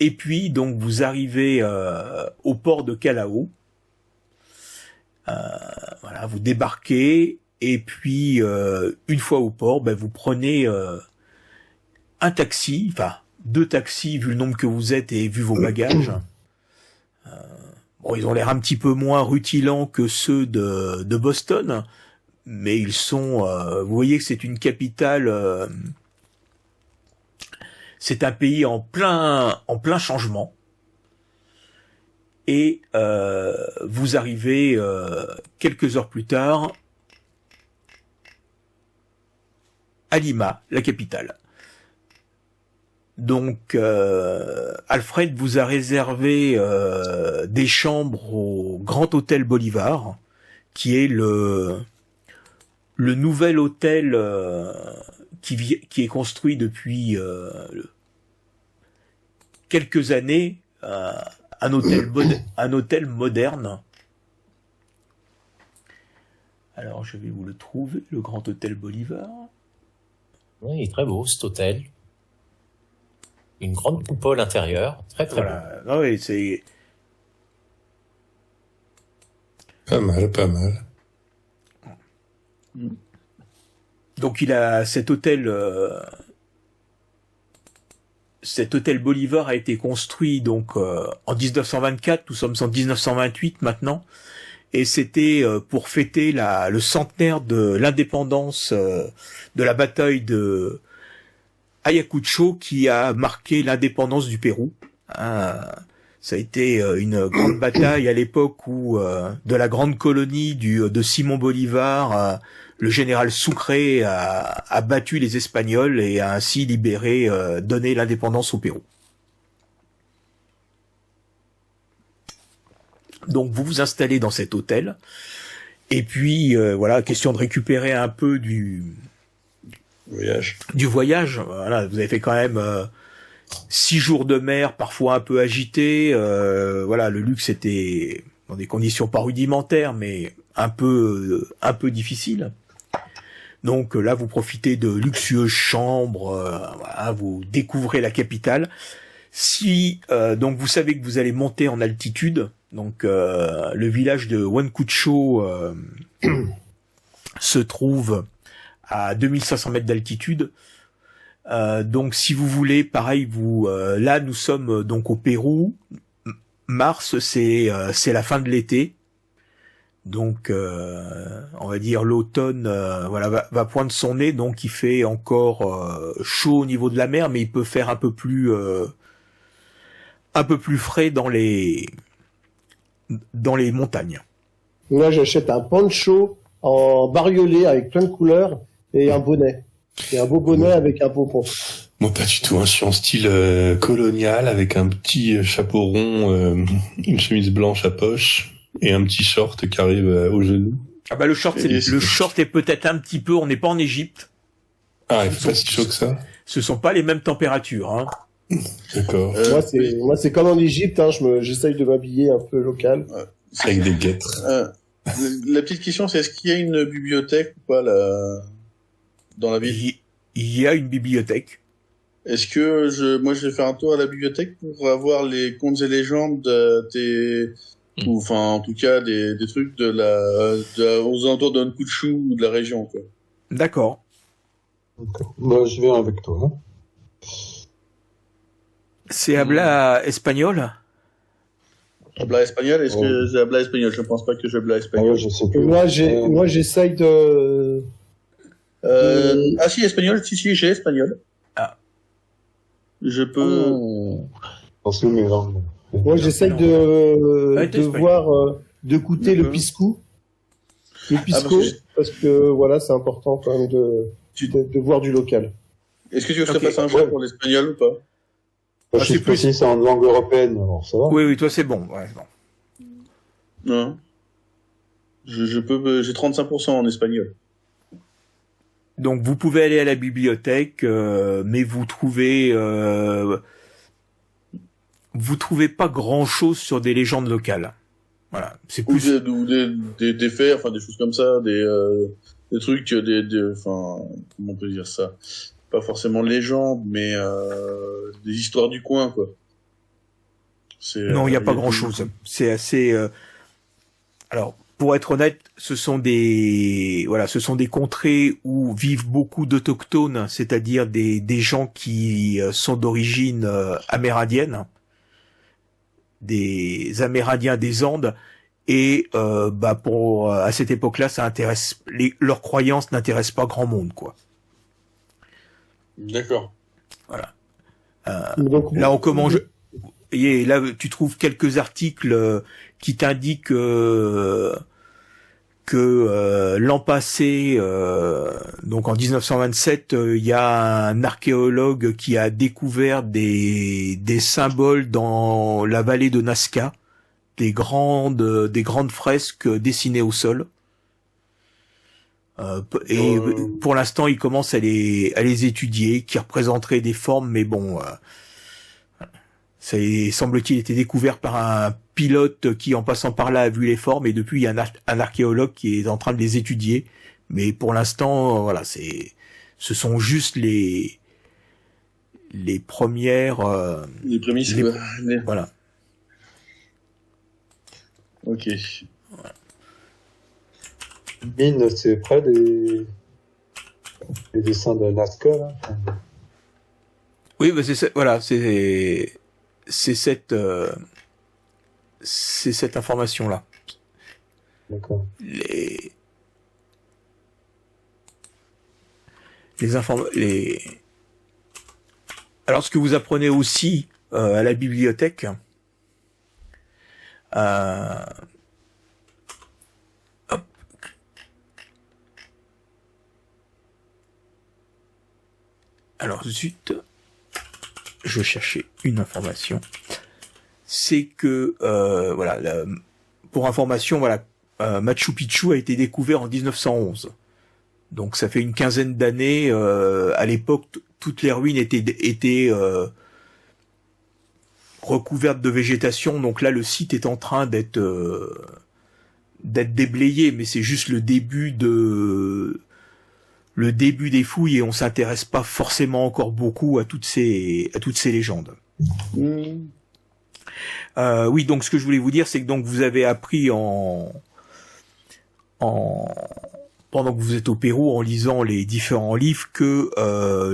Et puis, donc, vous arrivez au port de Callao. Voilà, vous débarquez. Et puis, une fois au port, vous prenez un taxi, enfin, 2 taxis, vu le nombre que vous êtes et vu vos bagages. Bon, ils ont l'air un petit peu moins rutilants que ceux de Boston. Mais ils sont... vous voyez que c'est une capitale... c'est un pays en plein changement. Et vous arrivez quelques heures plus tard à Lima, la capitale. Donc Alfred vous a réservé des chambres au Grand Hôtel Bolivar, qui est le nouvel hôtel qui est construit depuis quelques années, un hôtel moderne. Alors je vais vous le trouver, le Grand Hôtel Bolivar. Oui, il est très beau cet hôtel. Une grande coupole intérieure, très très beau. Ah oui, c'est Pas mal. donc il a cet hôtel Bolivar a été construit donc en 1924, nous sommes en 1928 maintenant, et c'était pour fêter le centenaire de l'indépendance de la bataille de Ayacucho qui a marqué l'indépendance du Pérou. Ça a été une grande bataille à l'époque où de la grande colonie de Simon Bolivar, le général Sucre a battu les Espagnols et a ainsi libéré, donné l'indépendance au Pérou. Donc vous vous installez dans cet hôtel et puis voilà, question de récupérer un peu du voyage. Voilà, vous avez fait quand même 6 jours de mer, parfois un peu agités. Voilà, le luxe était dans des conditions pas rudimentaires, mais un peu difficiles. Donc là, vous profitez de luxueuses chambres. Voilà, vous découvrez la capitale. Si donc vous savez que vous allez monter en altitude, donc le village de Huancucho se trouve à 2500 mètres d'altitude. Donc si vous voulez, pareil, là nous sommes donc au Pérou. Mars, c'est la fin de l'été. Donc on va dire l'automne voilà va poindre son nez, donc il fait encore chaud au niveau de la mer, mais il peut faire un peu plus frais dans les montagnes. Moi j'achète un poncho en bariolé avec plein de couleurs et un bonnet. Et un beau bonnet avec un pompon. Moi, pas du tout. Je suis en style colonial avec un petit chapeau rond, une chemise blanche à poche et un petit short qui arrive au genou. Ah bah le short est peut-être un petit peu. On n'est pas en Égypte. Ah, il fait pas si chaud que ça. Ce sont pas les mêmes températures, hein. D'accord. Moi, c'est comme en Égypte. Hein, j'essaye de m'habiller un peu local. Avec des guêtres. La petite question, c'est est-ce qu'il y a une bibliothèque ou pas là dans la ville? Il y a une bibliothèque. Est-ce que moi je vais faire un tour à la bibliothèque pour avoir les contes et légendes ou enfin en tout cas des trucs aux alentours de Huancucho ou de la région quoi. D'accord. Bah, je viens avec toi. C'est habla espagnol? Habla espagnol? Est-ce que j'ai habla espagnol? Je pense pas que j'ai habla espagnol. Ouais, je sais plus. Moi, j'essaye de... Ah si, espagnol, si, j'ai espagnol. Ah. Je peux... Moi, j'essaye de goûter le pisco. Le pisco, parce que voilà, c'est important quand même de voir du local. Est-ce que tu veux que je te Ok. fasse un choix pour l'espagnol ou pas? Moi, Ah, je c'est suis plus- spécialiste en langue européenne, alors ça va. Oui, toi c'est bon. Ouais, bon. Non. Je peux, j'ai 35% en espagnol. Donc vous pouvez aller à la bibliothèque, mais vous trouvez pas grand-chose sur des légendes locales. Voilà, c'est Ou plus. des faits, enfin des choses comme ça, des trucs, enfin, comment on peut dire ça? Pas forcément légendes, mais des histoires du coin, quoi. Non, il n'y a pas grand-chose. C'est assez. Alors, pour être honnête, ce sont des contrées où vivent beaucoup d'autochtones, c'est-à-dire des gens qui sont d'origine amérindienne, des Amérindiens des Andes, et à cette époque-là, leurs croyances n'intéressent pas grand monde, quoi. D'accord. Donc, Là, on commence. Et là, tu trouves quelques articles qui t'indiquent que l'an passé, donc en 1927, il y a un archéologue qui a découvert des symboles dans la vallée de Nazca, des grandes fresques dessinées au sol. Et pour l'instant, il commence à les étudier, qui représenteraient des formes, mais bon, ça semble-t-il été découvert par un pilote qui, en passant par là, a vu les formes, et depuis, il y a un archéologue qui est en train de les étudier. Mais pour l'instant, voilà, ce sont juste les premières, les prémices, les- quoi. voilà. Ok. Mine, c'est près des dessins de Nazca, là. Enfin, Oui, bah voilà, c'est cette information-là. d'accord. Alors, ce que vous apprenez aussi à la bibliothèque, hop. Alors, zut, je cherchais une information. C'est que, pour information, Machu Picchu a été découvert en 1911. Donc ça fait une quinzaine d'années. À l'époque, toutes les ruines étaient recouvertes de végétation. Donc là, le site est en train d'être déblayé, mais c'est juste le début des fouilles, et on s'intéresse pas forcément encore beaucoup à toutes ces légendes. Mmh. Oui, donc ce que je voulais vous dire, c'est que donc vous avez appris pendant que vous êtes au Pérou, en lisant les différents livres, que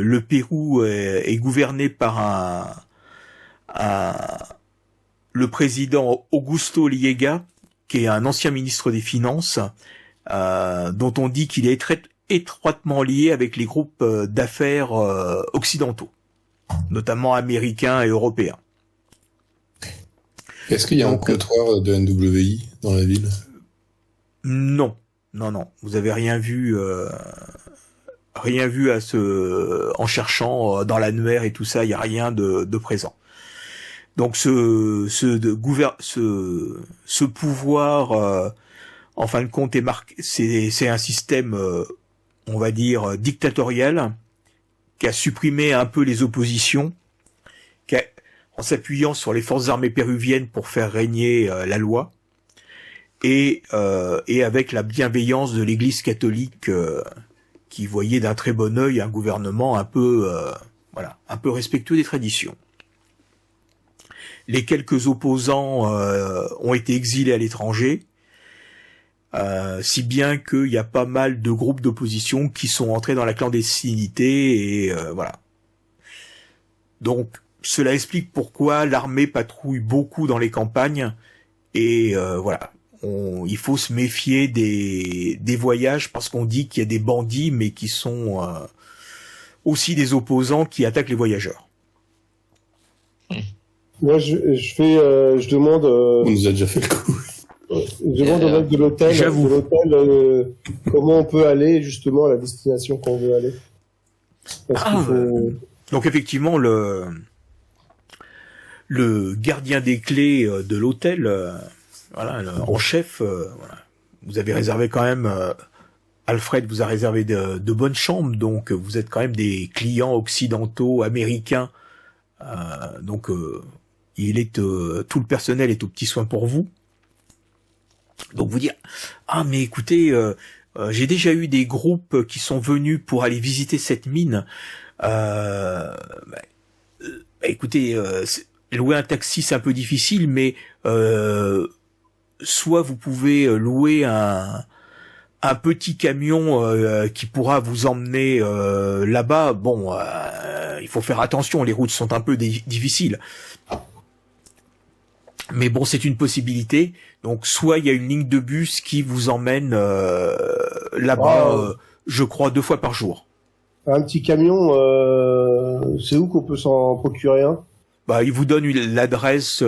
le Pérou est gouverné par le président Augusto Liega, qui est un ancien ministre des Finances, dont on dit qu'il est très étroitement lié avec les groupes d'affaires occidentaux, notamment américains et européens. Est-ce qu'il y a un comptoir de NWI dans la ville? Non. Vous avez rien vu en cherchant dans l'annuaire et tout ça, il y a rien de présent. Donc ce pouvoir, en fin de compte, c'est un système, on va dire, dictatorial, qui a supprimé un peu les oppositions, en s'appuyant sur les forces armées péruviennes pour faire régner la loi, et avec la bienveillance de l'Église catholique, qui voyait d'un très bon œil un gouvernement un peu respectueux des traditions. Les quelques opposants ont été exilés à l'étranger, si bien qu'il y a pas mal de groupes d'opposition qui sont entrés dans la clandestinité, et voilà. Donc cela explique pourquoi l'armée patrouille beaucoup dans les campagnes, et voilà. Il faut se méfier des voyages, parce qu'on dit qu'il y a des bandits, mais qui sont aussi des opposants qui attaquent les voyageurs. Moi, je demande, On nous a déjà fait le coup. je demande au mec de l'hôtel, J'avoue. comment on peut aller justement à la destination qu'on veut aller. Parce qu'il faut... Donc effectivement, le gardien des clés de l'hôtel, en chef, voilà. Vous avez réservé quand même, Alfred vous a réservé de bonnes chambres, donc vous êtes quand même des clients occidentaux, américains, donc tout le personnel est au petit soin pour vous. Donc vous dire, mais écoutez, j'ai déjà eu des groupes qui sont venus pour aller visiter cette mine. Écoutez, louer un taxi c'est un peu difficile, mais soit vous pouvez louer un petit camion qui pourra vous emmener là-bas. Bon, il faut faire attention, les routes sont un peu difficiles. Mais bon, c'est une possibilité. Donc, soit il y a une ligne de bus qui vous emmène là-bas, je crois, 2 fois par jour. Un petit camion, c'est où qu'on peut s'en procurer un? Il vous donne l'adresse.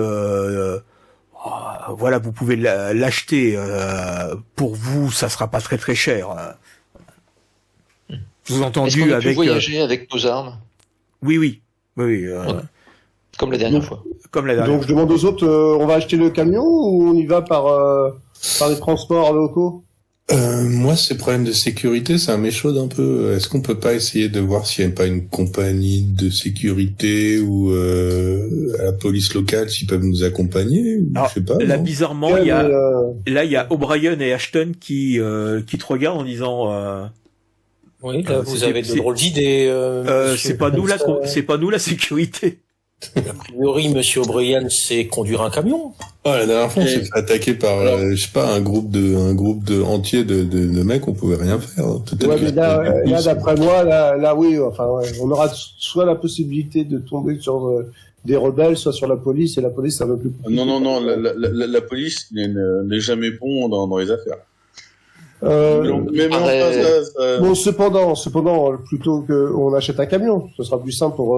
Voilà, vous pouvez l'acheter. Pour vous, ça sera pas très très cher. Sous-entendu Est-ce qu'on avec. peut voyager avec nos armes? Oui. Comme la dernière fois. Comme la dernière. Donc je demande aux autres, on va acheter le camion ou on y va par les transports locaux? Moi, ces problèmes de sécurité, ça m'échaude un peu. Est-ce qu'on peut pas essayer de voir s'il n'y a pas une compagnie de sécurité ou à la police locale s'ils peuvent nous accompagner? Alors, je sais pas. là, non bizarrement, il y a O'Brien et Ashton qui te regardent en disant. Oui, là, vous avez de drôles d'idées. C'est pas nous la sécurité. A priori, Monsieur O'Brien sait conduire un camion. La dernière fois, on s'est fait attaquer par, je sais pas, un groupe entier de mecs, on pouvait rien faire. Ouais, mais là, d'après moi, là, oui, enfin, ouais, on aura soit la possibilité de tomber sur des rebelles, soit sur la police, et la police, ça va plus. Non, la police n'est jamais bon dans les affaires. Bon, cependant, plutôt qu'on achète un camion, ce sera plus simple pour.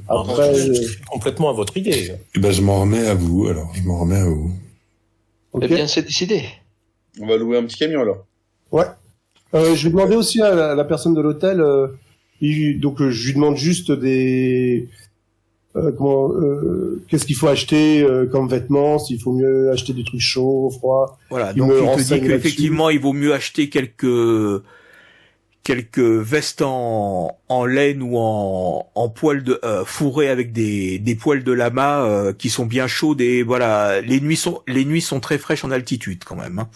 Après, je suis complètement à votre idée. Je m'en remets à vous. Alors, okay. Eh bien, c'est décidé. On va louer un petit camion alors. Ouais. Je vais demander aussi à la personne de l'hôtel. Donc, je lui demande juste des. Qu'est-ce qu'il faut acheter comme vêtements, s'il faut mieux acheter des trucs chauds, froids. Voilà, donc il te dit qu'effectivement il vaut mieux acheter quelques vestes en laine ou en poils de fourrés avec des poils de lama qui sont bien chaudes, et voilà, les nuits sont très fraîches en altitude quand même. Hein.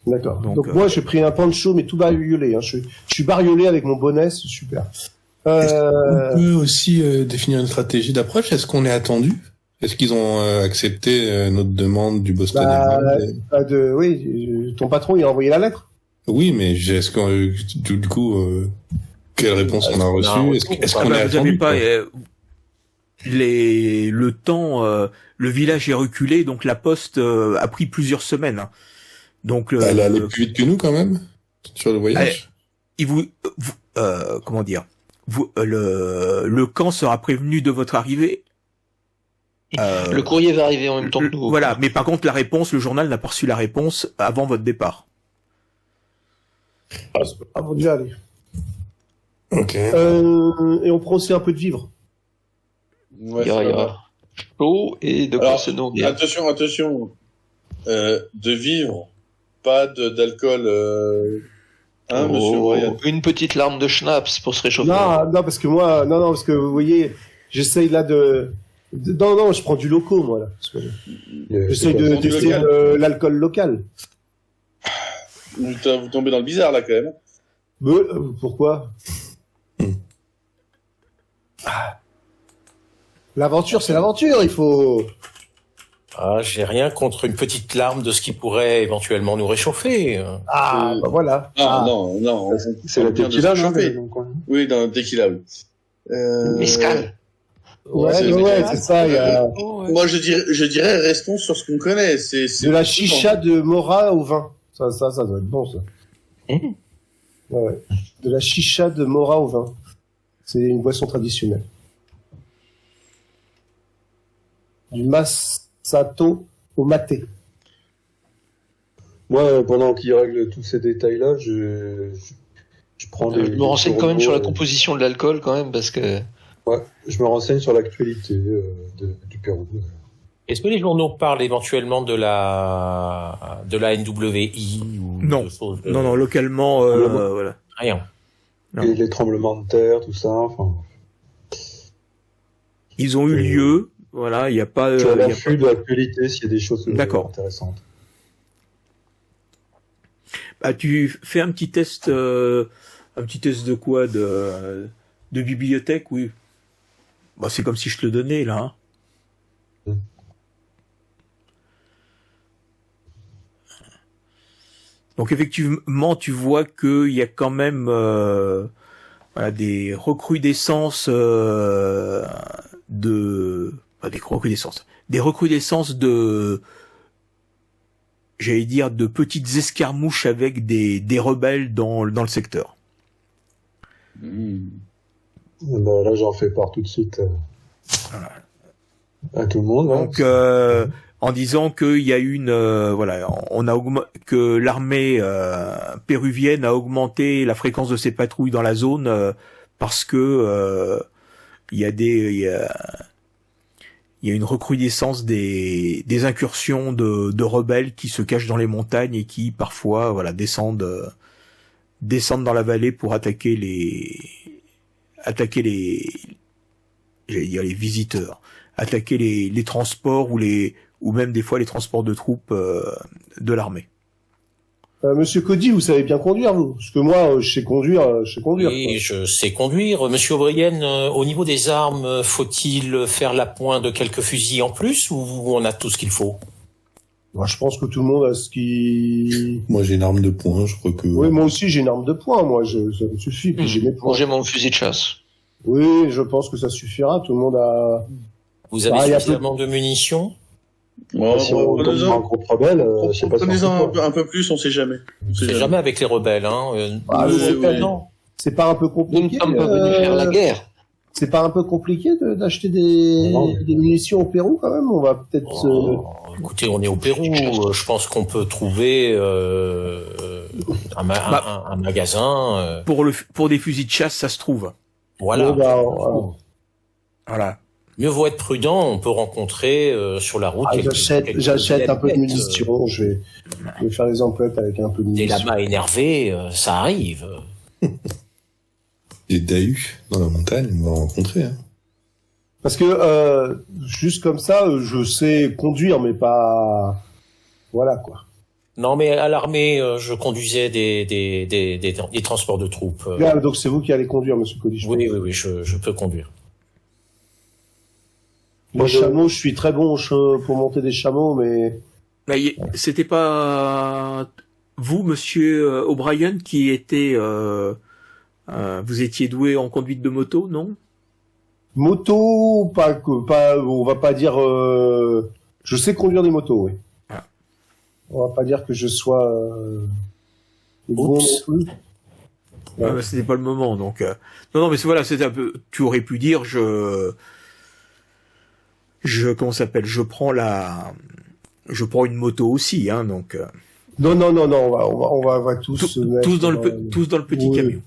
D'accord. Donc moi j'ai pris un poncho mais tout bariolé. Hein. Je suis bariolé avec mon bonnet, c'est super. On peut aussi définir une stratégie d'approche. Est-ce qu'on est attendu? Est-ce qu'ils ont accepté notre demande du Boston? Oui, ton patron il a envoyé la lettre. Oui, mais est-ce que du coup, quelle réponse on a reçue? Est-ce qu'on est attendu? Le temps, le village est reculé, donc la poste a pris plusieurs semaines. Hein. Donc elle allait plus vite que nous quand même sur le voyage. Comment dire? Le camp sera prévenu de votre arrivée. Le courrier va arriver en même temps que nous. Voilà, mais par contre le journal n'a pas reçu la réponse avant votre départ. Avant d'y aller. Ok. Et on prend aussi un peu de vivre. Ouais, il y aura chaud et de quoi se nourrir. Attention. De vivre, pas d'alcool. Monsieur Brian. Une petite larme de schnapps pour se réchauffer. Non, parce que moi, parce que vous voyez, j'essaye là non, je prends du loco, moi, là. J'essaye de tester l'alcool local. Vous tombez dans le bizarre, là, quand même. Pourquoi? L'aventure, c'est l'aventure, il faut... J'ai rien contre une petite larme de ce qui pourrait éventuellement nous réchauffer. Voilà. Non. C'est la tequila, non? Oui, dans le tequila, oui. Mescal. Ouais, c'est ça. Moi, je dirais, restons sur ce qu'on connaît. C'est de la chicha de Mora au vin. Ça doit être bon, ça. Ouais. De la chicha de Mora au vin. C'est une boisson traditionnelle. Du Masato au maté. Moi, pendant qu'il règle tous ces détails-là, je Je prends Je me renseigne quand même sur la composition de l'alcool quand même parce que. Ouais, je me renseigne sur l'actualité du Pérou. Est-ce que les journaux parlent éventuellement de la NWI ou Non. de choses Non, localement, voilà. Rien. Non. Et les tremblements de terre, tout ça, enfin. Ils ont eu lieu, voilà, il n'y a pas... Je suis à il y a l'affût de l'actualité s'il y a des choses D'accord. intéressantes. Bah, tu fais un petit test de quoi, de bibliothèque, oui. Bah, c'est comme si je te le donnais, là, hein. Donc effectivement, tu vois qu'il y a quand même voilà, des recrudescences j'allais dire, de petites escarmouches avec des rebelles dans le secteur. Ben là, j'en fais part tout de suite Voilà. à tout le monde. Donc, en disant qu'il y a que l'armée péruvienne a augmenté la fréquence de ses patrouilles dans la zone parce que il y a une recrudescence des incursions de rebelles qui se cachent dans les montagnes et qui parfois descendent dans la vallée pour attaquer les visiteurs, attaquer les transports ou même des fois les transports de troupes de l'armée. Monsieur Cody, vous savez bien conduire, vous? Parce que moi, je sais conduire. Oui, je sais conduire. Monsieur O'Brien, au niveau des armes, faut-il faire l'appoint de quelques fusils en plus ou on a tout ce qu'il faut? Moi, je pense que tout le monde a ce qui... Moi, j'ai une arme de poing, je crois que... Oui, moi aussi, j'ai une arme de poing, moi, ça me suffit, puis j'ai mes poings. Moi, j'ai mon fusil de chasse. Oui, je pense que ça suffira, tout le monde a... Vous avez suffisamment de munitions? Si on tombe dans un groupe rebelle, je sais pas si Prenez-en un peu plus, on sait jamais. On sait jamais avec les rebelles, hein. Non, c'est pas un peu compliqué. Nous ne sommes pas venus faire la guerre. C'est pas un peu compliqué d'acheter des munitions au Pérou quand même. On va peut-être. Écoutez, on est au Pérou. Je pense qu'on peut trouver un magasin. Pour des fusils de chasse, ça se trouve. Voilà. Voilà. Mieux vaut être prudent. On peut rencontrer sur la route. J'achète un peu de munitions. Je vais faire les emplettes avec un peu de munitions. Des lamas énervés, ça arrive. Des Dahu dans la montagne, on va rencontrer. Hein. Parce que juste comme ça, je sais conduire, mais pas. Voilà quoi. Non, mais à l'armée, je conduisais des transports de troupes. Donc c'est vous qui allez conduire, Monsieur Cody. Oui, je peux conduire. Les chameaux, je suis très bon pour monter des chameaux, mais... C'était pas vous, Monsieur O'Brien, qui était... vous étiez doué en conduite de moto, non? Moto, pas, on va pas dire... Je sais conduire des motos, oui. Ah. On va pas dire que je sois... bon non plus. Ouais. Ouais, c'était pas le moment, donc... Non, mais voilà, c'était un peu... Tu aurais pu dire, comment ça s'appelle, je prends une moto aussi, hein, donc. Non, on va tous dans le petit camion.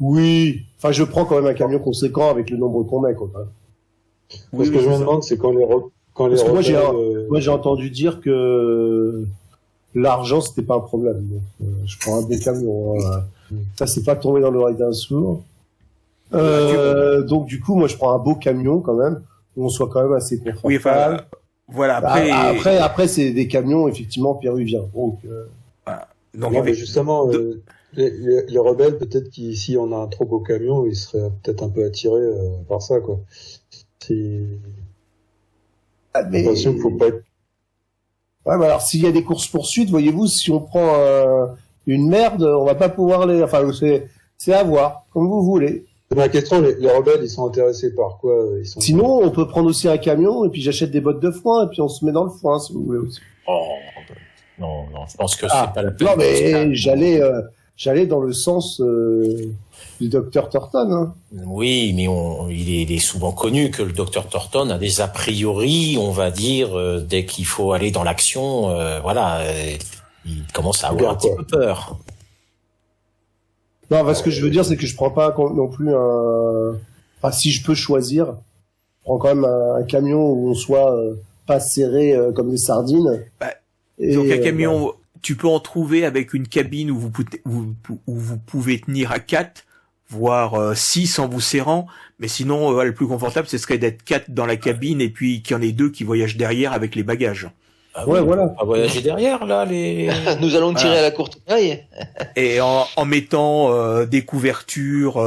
Oui. Enfin, je prends quand même un camion conséquent avec le nombre qu'on est, quoi. Oui, ce que je me demande, c'est quand les moi, j'ai entendu dire que l'argent, c'était pas un problème. Donc, je prends un des camions. Ça, c'est pas tombé dans l'oreille d'un sourd. Donc, du coup, moi, je prends un beau camion, quand même. On soit quand même assez confortable. Oui, enfin, voilà. Après, c'est des camions effectivement péruviens. Donc, non, mais justement, les rebelles, peut-être qu'ici on a un trop beau camion, ils seraient peut-être un peu attirés par ça, quoi. Mais... Attention, faut pas être... Ouais, mais alors s'il y a des courses poursuites, voyez-vous, si on prend une merde, on va pas pouvoir les. Enfin, c'est à voir, comme vous voulez. Ma question, les rebelles, ils sont intéressés par quoi? Sinon, on peut prendre aussi un camion, et puis j'achète des bottes de foin, et puis on se met dans le foin, si vous voulez aussi. Oh, non, je pense que c'est pas la peine. Non, mais j'allais dans le sens du docteur Thornton. Hein. Oui, mais il est souvent connu que le docteur Thornton a des a priori, on va dire, dès qu'il faut aller dans l'action, il commence à avoir un petit peu peur. Non, ce que je veux dire, c'est que je prends pas non plus un... Enfin, si je peux choisir, je prends quand même un camion où on soit pas serré comme des sardines. Bah, donc un camion, tu peux en trouver avec une cabine où vous pouvez tenir à 4, voire 6 en vous serrant, mais sinon le plus confortable ce serait d'être 4 dans la cabine et puis qu'il y en ait 2 qui voyagent derrière avec les bagages. Ah ouais, voilà. On va voyager derrière là, Nous allons tirer à la courte paille. Et en mettant des couvertures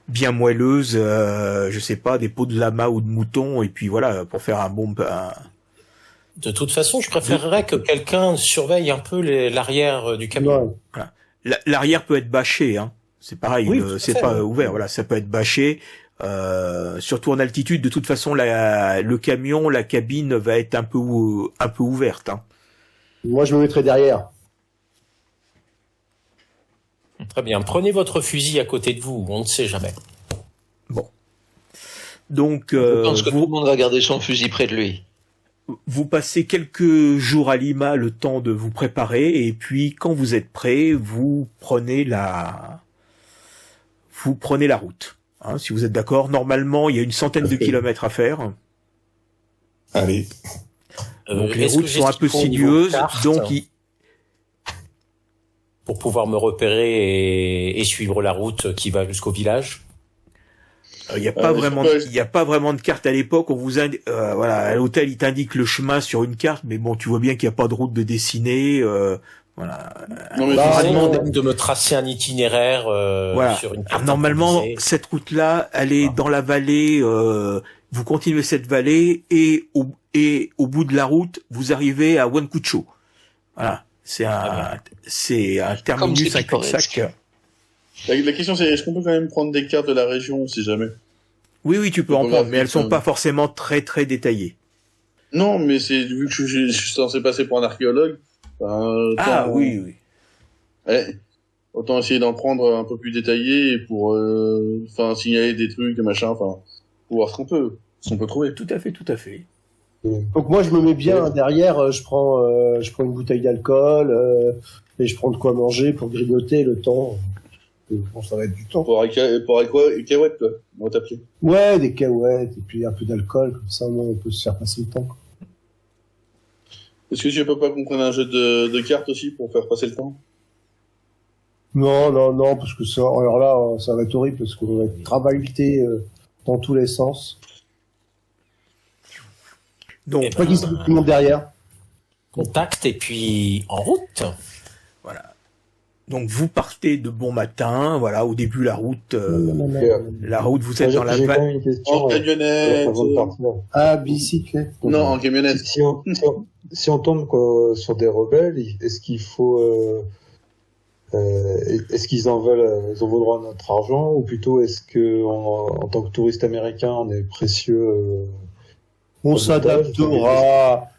bien moelleuses, je sais pas, des peaux de lama ou de mouton, et puis voilà, pour faire un bon. De toute façon, je préférerais que quelqu'un surveille un peu l'arrière du camion. Voilà. L'arrière peut être bâché, hein. C'est pareil, oui, c'est pas ouvert. Voilà, ça peut être bâché. Surtout en altitude, de toute façon, le camion, la cabine va être un peu ouverte. Hein. Moi, je me mettrai derrière. Très bien. Prenez votre fusil à côté de vous. On ne sait jamais. Bon. Donc, je pense que tout le monde va garder son fusil près de lui. Vous passez quelques jours à Lima, le temps de vous préparer, et puis quand vous êtes prêt, vous prenez la route. Hein, si vous êtes d'accord, normalement, il y a une centaine de kilomètres à faire. Allez. Donc les routes sont un peu sinueuses, donc pour pouvoir me repérer et suivre la route qui va jusqu'au village. Il n'y a pas vraiment de carte à l'époque. On vous voilà, à l'hôtel, il t'indique le chemin sur une carte, mais bon, tu vois bien qu'il n'y a pas de route de dessinée. Voilà. Non, mais demande de me tracer un itinéraire voilà. Sur une carte. Alors, normalement, cette route-là, elle est dans la vallée. Vous continuez cette vallée et au bout de la route, vous arrivez à Huancucho. Voilà, c'est un terminus, un cul-de-sac. La question c'est, est-ce qu'on peut quand même prendre des cartes de la région, si jamais? Oui, tu peux en prendre, mais elles sont pas forcément très très détaillées. Non, mais c'est vu que je suis censé passer pour un archéologue. Oui. Ouais, autant essayer d'en prendre un peu plus détaillé pour, signaler des trucs, des machins, pour voir ce qu'on peut trouver. Tout à fait. Donc moi je me mets bien derrière, je prends une bouteille d'alcool et je prends de quoi manger pour grignoter le temps. Bon, ça va être du temps. Pour quoi, une cahuète, quoi. On va t'appeler. Ouais, des cahuètes, et puis un peu d'alcool, comme ça, on peut se faire passer le temps. Est-ce que tu peux pas qu'on prenne un jeu de cartes aussi pour faire passer le temps? Non, parce que ça, alors là, ça va être horrible, parce qu'on va être travaillé dans tous les sens. Donc, pas qu'il se tout le monde derrière. Contact, et puis en route. Voilà. Donc vous partez de bon matin, voilà, au début la route, vous êtes dans la vallée. En camionnette. Bicyclette. Non, en camionnette. Si on tombe sur des rebelles, est-ce qu'il faut, est-ce qu'ils en veulent, ils en vaudront notre argent, ou plutôt est-ce que en tant que touriste américain, on est précieux? On s'adaptera,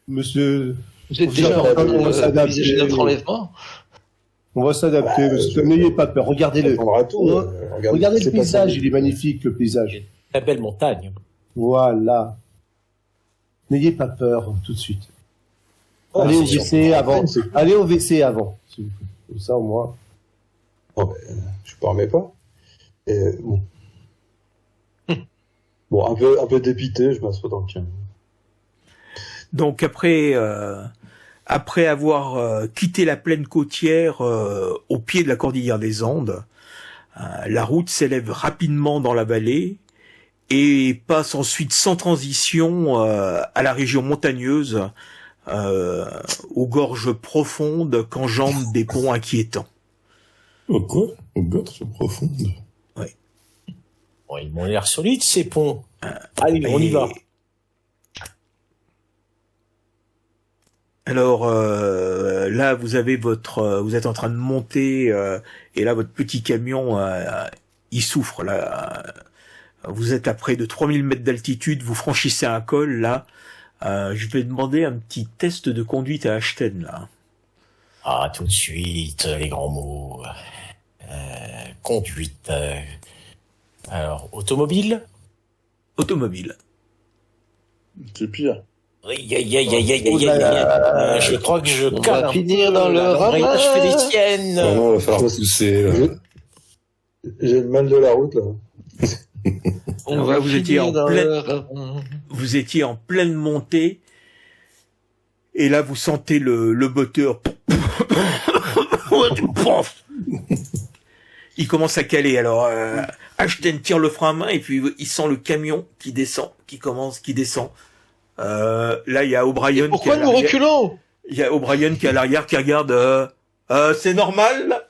monsieur. Vous êtes déjà envisagé notre enlèvement? On va s'adapter, n'ayez pas peur. Regardez-le. Regardez le paysage, il est magnifique, le paysage. La belle montagne. Voilà. N'ayez pas peur, tout de suite. Allez au WC avant. Allez au WC avant. Comme ça, au moins. Je ne permets pas. Bon. Bon, un peu dépité, je m'assois dans le camion. Donc après avoir quitté la plaine côtière au pied de la cordillère des Andes, la route s'élève rapidement dans la vallée et passe ensuite sans transition à la région montagneuse, aux gorges profondes qu'enjambent des ponts inquiétants. Oh quoi? Aux gorges profondes? Oui. Bon, ils m'ont l'air solides, ces ponts. Allez, on y va. Alors là, vous êtes en train de monter et là votre petit camion, il souffre là. Vous êtes à près de 3000 mètres d'altitude, vous franchissez un col là. Je vais demander un petit test de conduite à Ashton là. Ah, tout de suite, les grands mots. Conduite. Alors, automobile. Automobile. C'est pire. Aïe, aïe, aïe, aïe, aïe, aïe, aïe. Je crois que je On cale va un finir peu dans le la ravin. brillage félicienne. Vraiment, il va falloir pousser. Là. J'ai le mal de la route là. On Alors va là, vous étiez finir en dans pleine- le ravin. Vous étiez en pleine montée, et là vous sentez le moteur. Il commence à caler. Alors Ashton tire le frein à main et puis il sent le camion qui descend, qui descend. Là il y a O'Brien. Pourquoi qui est à nous l'arrière. reculons? Il y a O'Brien qui est à l'arrière qui regarde. C'est normal.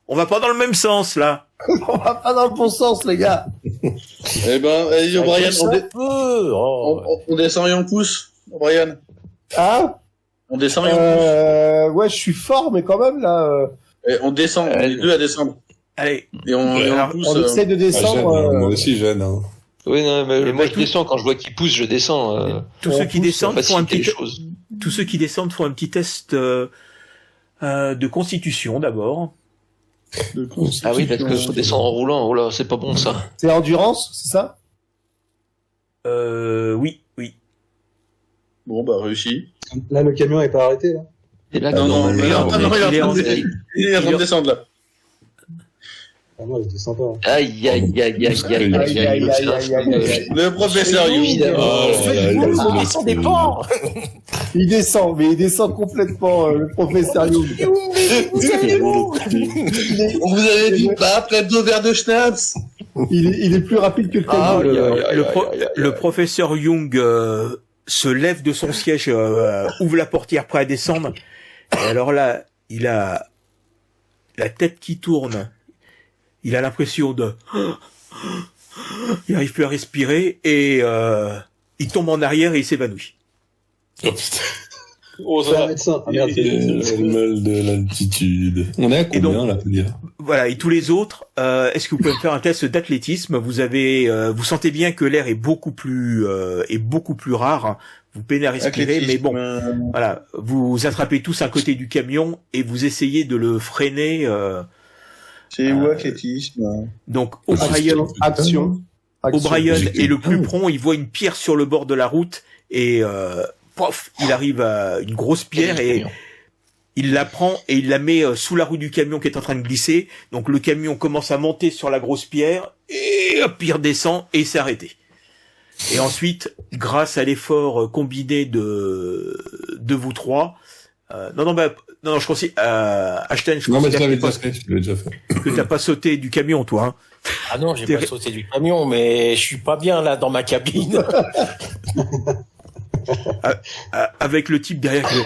On va pas dans le même sens là. On va pas dans le bon sens, les gars. Eh ben, allez, Brian, on descend et on pousse. Brian, Ah, on descend et on pousse. ouais, je suis fort, mais quand même, là, Et on descend, on est deux à descendre. Allez. Et on Alors, pousse. on essaie de Ah, jeune, descendre. hein, moi aussi jeune. Hein. Oui, non, mais Et moi bah, je descends. Quand je vois qu'il pousse, je descends. Tous ceux qui descendent font un faciliter les petit. choses. Tous ceux qui descendent font un petit test de constitution d'abord. Ah oui, parce que faut descendre en roulant. Oh là, c'est pas bon ça. C'est endurance, c'est ça? Oui. Bon, bah, réussi. Là, le camion est pas arrêté là. Et là, Non, non, il est en train il est en- de descendre, là. Ah non, je descends pas. Hein. aïe, aïe, aïe, aïe, aïe, aïe, Aïe, aïe, aïe, aïe, aïe. Le professeur Young. Évidemment. Ça dépend. Il descend, mais il descend complètement, le professeur Young. On vous avait dit pas après 2 verres de schnapps. Il est plus rapide que le Ah, camion. aïe, aïe, aïe, aïe, Le professeur Young se lève de son siège, ouvre la portière prêt à descendre. Et alors là, il a la tête qui tourne. Il a l'impression de... Il n'arrive plus à respirer et il tombe en arrière et il s'évanouit. Oh putain. Oh, C'est un médecin. Ah, merde, c'est- Le mal de l'altitude. On est à combien donc- là, peut dire? Voilà, et tous les autres, est-ce que vous pouvez me faire un test d'athlétisme? Vous avez, vous sentez bien que l'air est beaucoup plus rare. Hein. Vous peinez à respirer, mais bon, voilà, vous attrapez tous un côté du camion et vous essayez de le freiner. C'est où athlétisme? Donc O'Brien, Action. O'Brien Action. est le plus prompt. Il voit une pierre sur le bord de la route et pof, il arrive à une grosse pierre et il la prend et il la met sous la roue du camion qui est en train de glisser. Donc le camion commence à monter sur la grosse pierre et hop, il redescend et il s'est arrêté. Et ensuite, grâce à l'effort combiné de vous trois, non, je considère, Ashton, je Non, mais je considère l'avais que t'as déjà fait. Je l'ai déjà fait. que t'as pas sauté du camion, toi. Hein. Ah non, j'ai pas sauté du camion, mais je suis pas bien là dans ma cabine. Avec le type derrière qui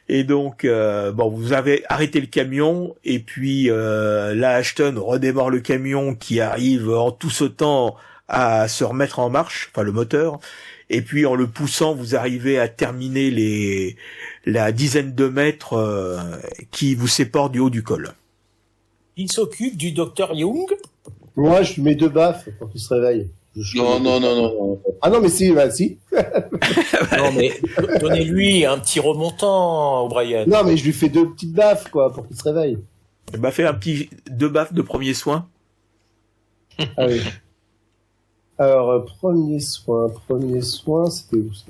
Et donc, bon, vous avez arrêté le camion, et puis là, Ashton redémarre le camion qui arrive en tout sautant à se remettre en marche, enfin le moteur, et puis en le poussant, vous arrivez à terminer la dizaine de mètres qui vous séparent du haut du col. Il s'occupe du docteur Young. Moi, je lui mets 2 baffes pour qu'il se réveille. Non. Ah non, mais si, bah si. Non, mais donnez-lui un petit remontant, O'Brien. Non, mais je lui fais 2 petites baffes, quoi, pour qu'il se réveille. Bah, fait un petit 2 baffes de premier soin. Ah oui. Alors, premier soin, c'était où ça?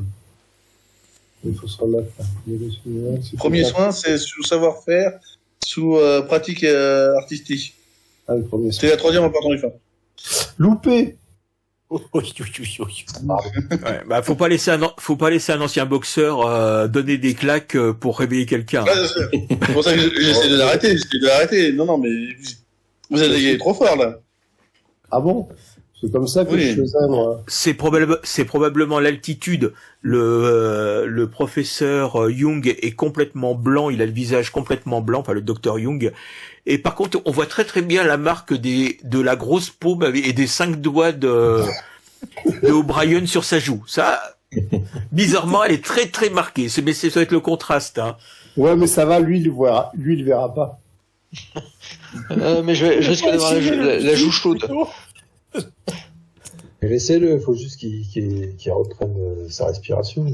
Il faut se remettre là. Premier soin, c'est sous savoir-faire, sous pratique artistique. Ah, le premier soin. C'est la 3e en partant du fin. Loupé. Oui. Ouais, bah, faut pas laisser un ancien boxeur donner des claques pour réveiller quelqu'un. C'est pour ça que j'essaie de l'arrêter. Non, mais vous allez trop fort, là. Ah bon? C'est comme ça que Oui. je faisais, moi. C'est probablement l'altitude. Le professeur Young est complètement blanc, il a le visage complètement blanc, enfin le docteur Young. Et par contre, on voit très très bien la marque de la grosse paume et des 5 doigts de O'Brien sur sa joue. Ça, bizarrement, elle est très très marquée. Mais ça doit être le contraste. Hein. Ouais, mais ça va, lui, il le verra pas. Mais je risque d'avoir la joue chaude. Mais laissez-le, il faut juste qu'il reprenne sa respiration.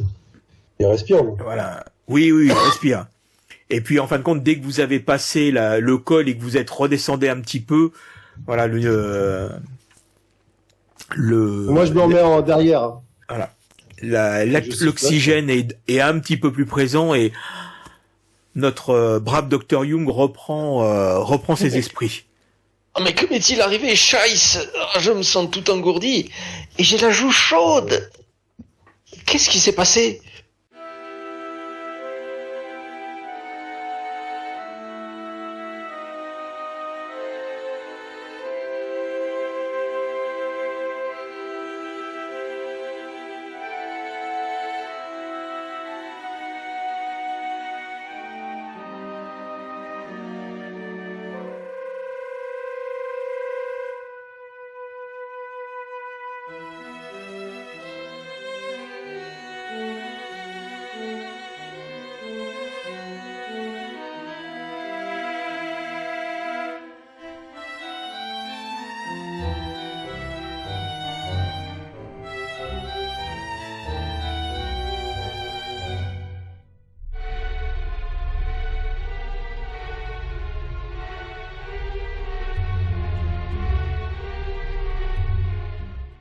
Il respire, donc. Voilà. Oui, il respire. Et puis, en fin de compte, dès que vous avez passé le col et que vous êtes redescendu un petit peu, voilà, Moi, je me remets en derrière. Voilà. L'oxygène est un petit peu plus présent et notre brave Dr Young reprend ses esprits. Oh, mais que m'est-il arrivé, Scheisse? Je me sens tout engourdi et j'ai la joue chaude. Qu'est-ce qui s'est passé?